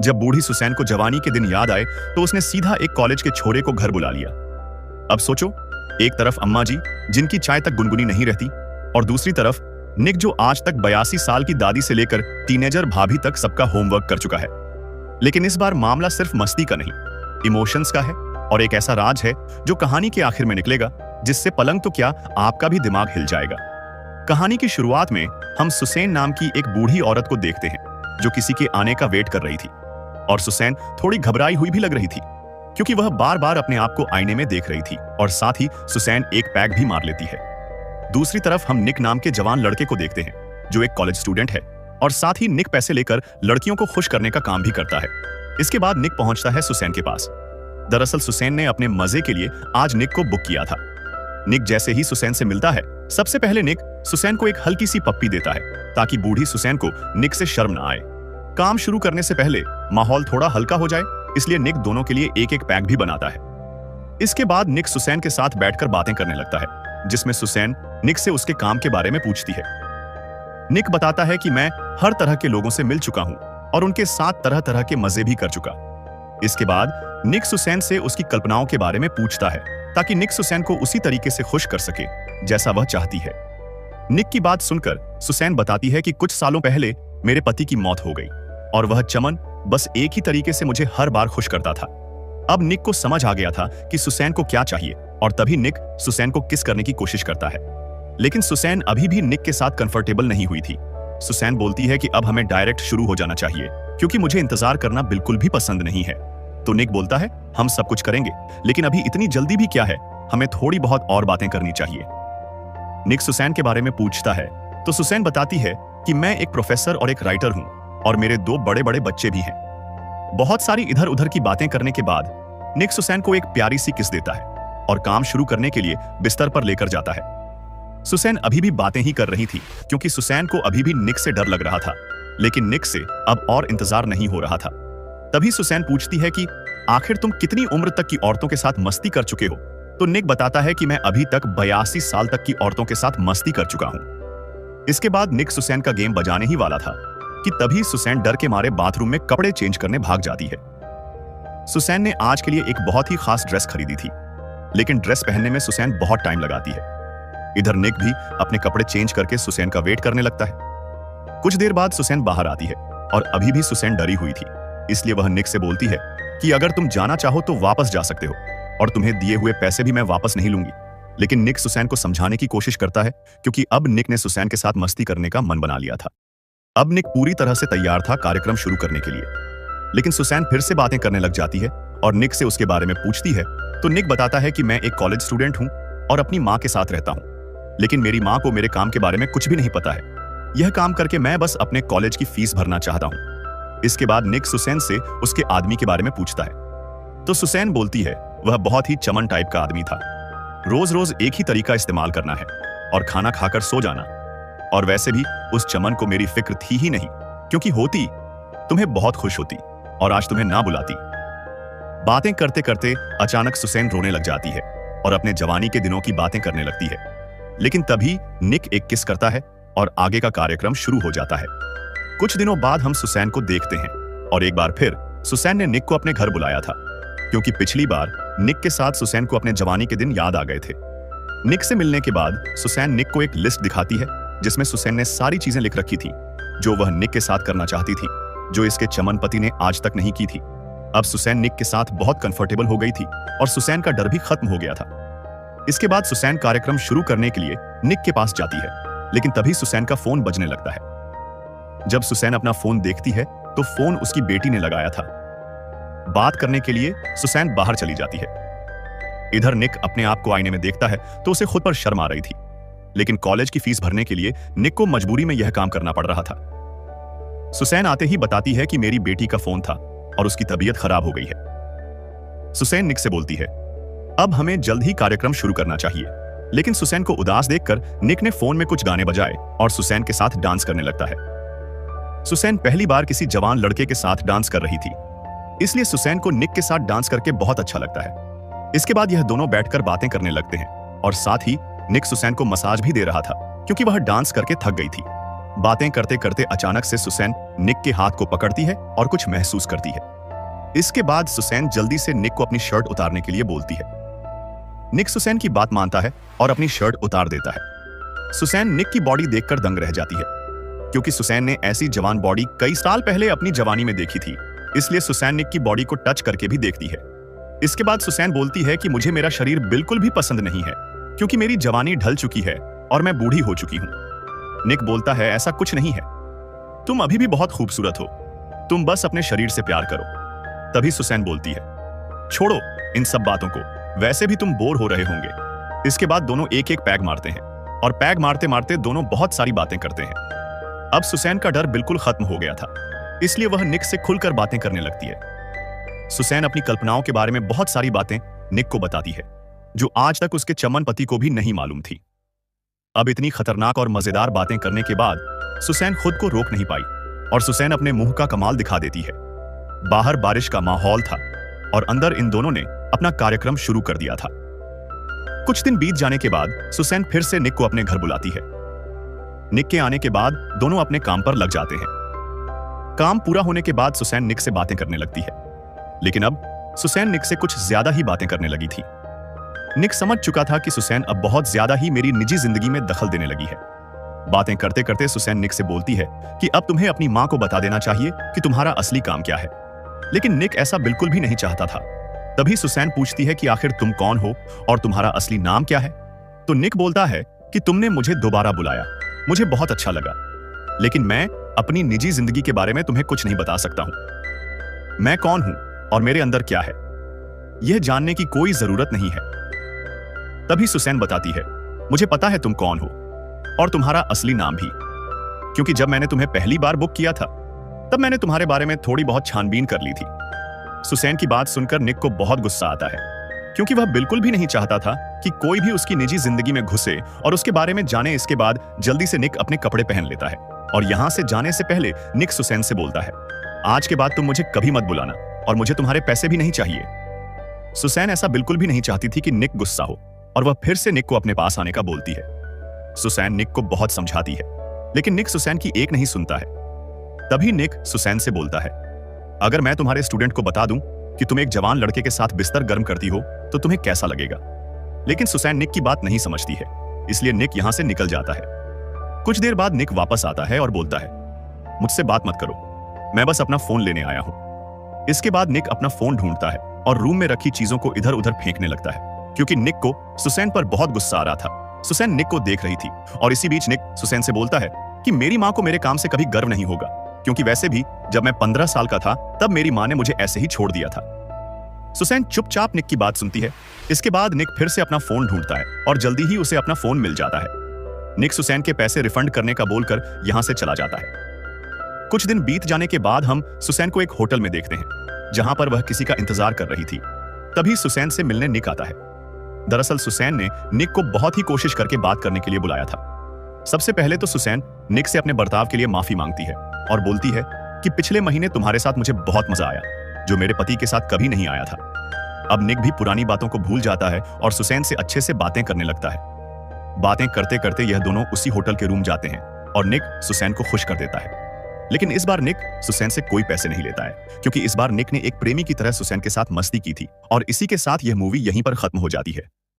जब बूढ़ी सुसैन को जवानी के दिन याद आए तो उसने सीधा एक कॉलेज के छोरे को घर बुला लिया। अब सोचो, एक तरफ अम्मा जी जिनकी चाय तक गुनगुनी नहीं रहती, और दूसरी तरफ निक जो आज तक 82 साल की दादी से लेकर टीनेजर भाभी तक सबका होमवर्क कर चुका है। लेकिन इस बार मामला सिर्फ मस्ती का नहीं, इमोशंस का है, और एक ऐसा राज है जो कहानी के आखिर में निकलेगा, जिससे पलंग तो क्या आपका भी दिमाग हिल जाएगा। कहानी की शुरुआत में हम सुसैन नाम की एक बूढ़ी औरत को देखते हैं जो किसी के आने का वेट कर रही थी, और सुसैन थोड़ी घबराई हुई भी लग रही थी क्योंकि वह बार बार अपने आप को आईने में देख रही थी, और साथ ही सुसैन एक पैक भी मार लेती है। दूसरी तरफ हम निक नाम के जवान लड़के को देखते हैं जो एक कॉलेज स्टूडेंट है, और साथ ही निक पैसे लेकर लड़कियों को खुश करने का काम भी करता है। इसके बाद निक पहुंचता है सुसैन के पास। दरअसल सुसैन ने अपने मजे के लिए आज निक को बुक किया था। निक जैसे ही सुसैन से मिलता है, सबसे पहले निक सुसैन को एक हल्की सी पप्पी देता है ताकि बूढ़ी सुसैन को निक से शर्म ना आए। काम शुरू करने से पहले माहौल थोड़ा हल्का हो जाए, इसलिए निक दोनों के लिए एक एक पैक भी बनाता है। इसके बाद निक सुसैन के साथ बैठकर बातें करने लगता है, जिसमें सुसैन निक से उसके काम के बारे में पूछती है। निक बताता है कि मैं हर तरह के लोगों से मिल चुका हूं और उनके साथ तरह तरह के मजे भी कर चुका। इसके बाद निक सुसैन से उसकी कल्पनाओं के बारे में पूछता है ताकि निक सुसैन को उसी तरीके से खुश कर सके जैसा वह चाहती है। निक की बात सुनकर सुसैन बताती है कि कुछ सालों पहले मेरे पति की मौत हो गई और वह चमन बस एक ही तरीके से मुझे हर बार खुश करता था। अब निक को समझ आ गया था कि सुसैन को क्या चाहिए, और तभी निक सुसैन को किस करने की कोशिश करता है। लेकिन सुसैन अभी भी निक के साथ कंफर्टेबल नहीं हुई थी। सुसैन बोलती है कि अब हमें डायरेक्ट शुरू हो जाना चाहिए क्योंकि मुझे इंतजार करना बिल्कुल भी पसंद नहीं है। तो निक बोलता है, हम सब कुछ करेंगे, लेकिन अभी इतनी जल्दी भी क्या है, हमें थोड़ी बहुत और बातें करनी चाहिए। निक सुसैन के बारे में पूछता है तो सुसैन बताती है कि मैं एक प्रोफेसर और एक राइटर हूं, और मेरे 2 बड़े बड़े बच्चे भी हैं। बहुत सारी इधर उधर की बातें करने के बाद निक सुसैन को एक प्यारी सी किस देता है और काम शुरू करने के लिए बिस्तर पर लेकर जाता है। सुसैन अभी भी बातें ही कर रही थी क्योंकि सुसैन को अभी भी निक से डर लग रहा था, लेकिन निक से अब और इंतजार नहीं हो रहा था। तभी सुसैन पूछती है कि आखिर तुम कितनी उम्र तक की औरतों के साथ मस्ती कर चुके हो? तो निक बताता है कि मैं अभी तक 82 साल तक की औरतों के साथ मस्ती कर चुका हूं। इसके बाद निक सुसैन का गेम बजाने ही वाला था कि तभी सुसैन डर के मारे बाथरूम में कपड़े चेंज करने भाग जाती है। सुसैन ने आज के लिए एक बहुत ही खास ड्रेस खरीदी थी, लेकिन ड्रेस पहनने में सुसैन बहुत टाइम लगाती है। इधर निक भी अपने कपड़े चेंज करके सुसैन का वेट करने लगता है। कुछ देर बाद सुसैन बाहर आती है और अभी भी सुसैन डरी हुई थी, इसलिए वह निक से बोलती है कि अगर तुम जाना चाहो तो वापस जा सकते हो, और तुम्हें दिए हुए पैसे भी मैं वापस नहीं लूंगी। लेकिन निक सुसैन को समझाने की कोशिश करता है क्योंकि अब निक ने सुसैन के साथ मस्ती करने का मन बना लिया था। अब निक पूरी तरह से तैयार था कार्यक्रम शुरू करने के लिए, लेकिन सुसैन फिर से बातें करने लग जाती है और निक से उसके बारे में पूछती है। तो निक बताता है कि मैं एक कॉलेज स्टूडेंट हूं और अपनी माँ के साथ रहता हूं, लेकिन मेरी माँ को मेरे काम के बारे में कुछ भी नहीं पता है। यह काम करके मैं बस अपने कॉलेज की फीस भरना चाहता हूं। इसके बाद निक सुसैन से उसके आदमी के बारे में पूछता है, तो सुसैन बोलती है वह बहुत ही चमन टाइप का आदमी था। रोज रोज एक ही तरीका इस्तेमाल करना है और खाना खाकर सो जाना, और वैसे भी उस चमन को मेरी फिक्र थी ही नहीं, क्योंकि होती तुम्हें बहुत खुश होती और आज तुम्हें ना बुलाती। बातें करते करते अचानक सुसैन रोने लग जाती है और अपने जवानी के दिनों की बातें करने लगती है। लेकिन तभी निक एक किस करता है और आगे का कार्यक्रम शुरू हो जाता है। कुछ दिनों बाद हम सुसैन को देखते हैं और एक बार फिर सुसैन ने निक को अपने घर बुलाया था, क्योंकि पिछली बार निक के साथ सुसैन को अपने जवानी के दिन याद आ गए थे। निक से मिलने के बाद सुसैन निक को एक लिस्ट दिखाती है जिसमें सुसैन ने सारी चीजें लिख रखी थी जो वह निक के साथ करना चाहती थी, जो इसके चमन पति ने आज तक नहीं की थी। अब सुसैन निक के साथ बहुत कंफर्टेबल हो गई थी और सुसैन का डर भी खत्म हो गया था। इसके बाद सुसैन कार्यक्रम शुरू करने के लिए निक के पास जाती है, लेकिन तभी सुसैन का फोन बजने लगता है। जब सुसैन अपना फोन देखती है तो फोन उसकी बेटी ने लगाया था। बात करने के लिए सुसैन बाहर चली जाती है। इधर निक अपने आप को आईने में देखता है तो उसे खुद पर शर्म आ रही थी, लेकिन कॉलेज की फीस भरने के लिए निक को मजबूरी में यह काम करना पड़ रहा था। सुसैन आते ही बताती है कि मेरी बेटी का फोन था और उसकी तबीयत खराब हो गई है। सुसैन निक से बोलती है, अब हमें जल्द ही कार्यक्रम शुरू करना चाहिए। लेकिन सुसैन को उदास देखकर निक ने फोन में कुछ गाने बजाए और सुसैन के साथ डांस करने लगता है। सुसैन पहली बार किसी जवान लड़के के साथ डांस कर रही थी, इसलिए सुसैन को निक के साथ डांस करके बहुत अच्छा लगता है। इसके बाद यह दोनों बैठकर बातें करने लगते हैं और साथ ही निक सुसैन को मसाज भी दे रहा था क्योंकि वह डांस करके थक गई थी। बातें करते करते अचानक से सुसैन निक के हाथ को पकड़ती है और कुछ महसूस करती है। इसके बाद सुसैन जल्दी से निक को अपनी शर्ट उतारने के लिए बोलती है। निक सुसैन की बात मानता है और अपनी शर्ट उतार देता है। सुसैन निक की बॉडी देखकर दंग रह जाती है, क्योंकि सुसैन ने ऐसी जवान बॉडी कई साल पहले अपनी जवानी में देखी थी, इसलिए सुसैन निक की बॉडी को टच करके भी देखती है। इसके बाद सुसैन बोलती है कि मुझे मेरा शरीर बिल्कुल भी पसंद नहीं है, क्योंकि मेरी जवानी ढल चुकी है और मैं बूढ़ी हो चुकी हूं। निक बोलता है, ऐसा कुछ नहीं है, तुम अभी भी बहुत खूबसूरत हो, तुम बस अपने शरीर से प्यार करो। तभी सुसैन बोलती है, छोड़ो इन सब बातों को, वैसे भी तुम बोर हो रहे होंगे। इसके बाद दोनों एक एक पैग मारते हैं और पैग मारते मारते दोनों बहुत सारी बातें करते हैं। अब सुसैन का डर बिल्कुल खत्म हो गया था, इसलिए वह निक से खुलकर बातें करने लगती है। सुसैन अपनी कल्पनाओं के बारे में बहुत सारी बातें निक को बताती है, जो आज तक उसके चमन पति को भी नहीं मालूम थी। अब इतनी खतरनाक और मजेदार बातें करने के बाद सुसैन खुद को रोक नहीं पाई और सुसैन अपने मुंह का कमाल दिखा देती है। बाहर बारिश का माहौल था और अंदर इन दोनों ने अपना कार्यक्रम शुरू कर दिया था। कुछ दिन बीत जाने के बाद सुसैन फिर से निक को अपने घर बुलाती है। निक के आने के बाद दोनों अपने काम पर लग जाते हैं। काम पूरा होने के बाद सुसैन निक से बातें करने लगती है, लेकिन अब सुसैन निक से कुछ ज्यादा ही बातें करने लगी थी। निक समझ चुका था कि सुसैन अब बहुत ज्यादा ही मेरी निजी जिंदगी में दखल देने लगी है। बातें करते करते सुसैन निक से बोलती है कि अब तुम्हें अपनी मां को बता देना चाहिए कि तुम्हारा असली काम क्या है, लेकिन निक ऐसा बिल्कुल भी नहीं चाहता था। तभी सुसैन पूछती है कि आखिर तुम कौन हो और तुम्हारा असली नाम क्या है। तो निक बोलता है कि तुमने मुझे दोबारा बुलाया, मुझे बहुत अच्छा लगा, लेकिन मैं अपनी निजी जिंदगी के बारे में तुम्हें कुछ नहीं बता सकता हूं। मैं कौन हूं और मेरे अंदर क्या है, यह जानने की कोई जरूरत नहीं है। तभी सुसैन बताती है, मुझे पता है तुम कौन हो और तुम्हारा असली नाम भी, क्योंकि जब मैंने तुम्हें पहली बार बुक किया था तब मैंने तुम्हारे बारे में थोड़ी बहुत छानबीन कर ली थी। सुसैन की बात सुनकर निक को बहुत गुस्सा आता है, क्योंकि वह बिल्कुल भी नहीं चाहता था कि कोई भी उसकी निजी जिंदगी में घुसे और उसके बारे में जाने। इसके बाद जल्दी से निक अपने कपड़े पहन लेता है और यहां से जाने से पहले निक सुसैन से बोलता है, आज के बाद तुम मुझे कभी मत बुलाना और मुझे तुम्हारे पैसे भी नहीं चाहिए। सुसैन ऐसा बिल्कुल भी नहीं चाहती थी कि निक गुस्सा हो और वह फिर से निक को अपने पास आने का बोलती है। सुसैन निक को बहुत समझाती है, लेकिन निक सुसैन की एक नहीं सुनता है। तभी निक सुसैन से बोलता है, अगर मैं तुम्हारे स्टूडेंट को बता दूं कि तुम एक जवान लड़के के साथ बिस्तर गर्म करती हो तो तुम्हें कैसा लगेगा। लेकिन सुसैन निक की बात नहीं समझती है, इसलिए निक यहां से निकल जाता है। कुछ देर बाद निक वापस आता है और बोलता है, मुझसे बात मत करो, मैं बस अपना फोन लेने आया हूं। इसके बाद निक अपना फोन ढूंढता है और रूम में रखी चीजों को इधर उधर फेंकने लगता है, क्योंकि निक को सुसैन पर बहुत गुस्सा आ रहा था। सुसैन निक को देख रही थी और इसी बीच निक सुसैन से बोलता है कि मेरी मां को मेरे काम से कभी गर्व नहीं होगा, क्योंकि वैसे भी जब मैं 15 साल का था तब मेरी मां ने मुझे ऐसे ही छोड़ दिया था। सुसैन चुपचाप निक की बात सुनती है। इसके बाद निक फिर से अपना फोन ढूंढता है और जल्दी ही उसे अपना फोन मिल जाता है। निक सुसैन के पैसे रिफंड करने का बोलकर यहां से चला जाता है। कुछ दिन बीत जाने के बाद हम सुसैन को एक होटल में देखते हैं, जहां पर वह किसी का इंतजार कर रही थी। तभी सुसैन से मिलने निक आता है। दरअसल सुसैन ने निक को बहुत ही कोशिश करके बात करने के लिए बुलाया था। सबसे पहले तो सुसैन निक से अपने बर्ताव के लिए माफी मांगती है और बोलती है कि पिछले महीने तुम्हारे साथ मुझे बहुत मजा आया, जो मेरे पति के साथ कभी नहीं आया था। अब निक भी पुरानी बातों को भूल जाता है और सुसैन से अच्छे से बातें करने लगता है। बातें करते करते यह दोनों उसी होटल के रूम जाते हैं और निक सुसैन को खुश कर देता है। लेकिन इस बार निक सुसैन से कोई पैसे नहीं लेता है, क्योंकि इस बार निक ने एक प्रेमी की तरह सुसैन के साथ मस्ती की थी। और इसी के साथ यह मूवी यहीं पर खत्म हो जाती है।